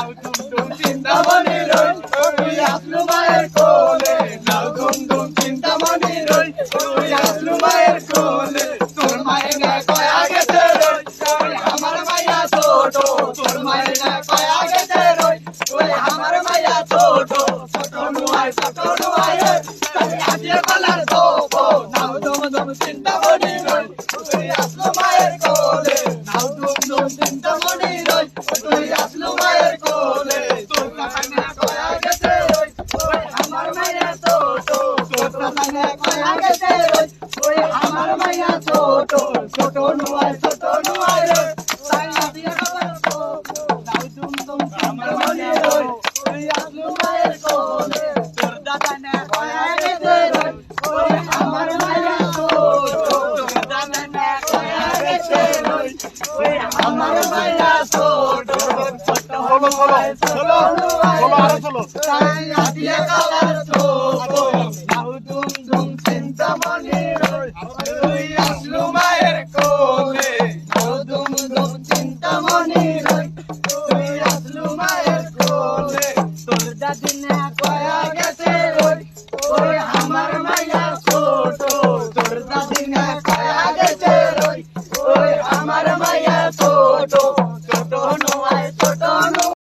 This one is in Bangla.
নাও দুম দুম চিন্তামণি রই তুই আসলু মায়ের কোলে নাও দুম দুম চিন্তামণি রই তুই আসলু মায়ের কোলে তোর মায়ের না কয়া গেছে রই তুই আমার মাইয়া ছোট তোর মায়ের না কয়া গেছে রই তুই আমার মাইয়া ছোট ছোট নুয়াই তাই আজিয়ে পালার দোব নাও দুম দুম চিন্তামণি রই তুই আসলু মায়ের কোলে নাও দুম দুম চিন্তামণি রই তুই আসলু মায়ের কোলে তোর মায়ের কয়া গেছে রই তুই আমার মাইয়া ছোট তোর মায়ের কয়া গেছে রই তুই আমার মাইয়া ছোট ছোট নুয়াই রই তাই আজিয়ে পালার দোব নাও দুম দুম চিন্তামণি রই তুই আসলু মায়ের কোলে তোর দাদা না কয়া গেছে রই তুই আমার মাইয়া ছোট তোর দাদা না কয়া গেছে রই তুই আমার মাইয়া ছোট ছোট চলো চলো চলো চলো আরো চলো তাই আজিয়ে পালার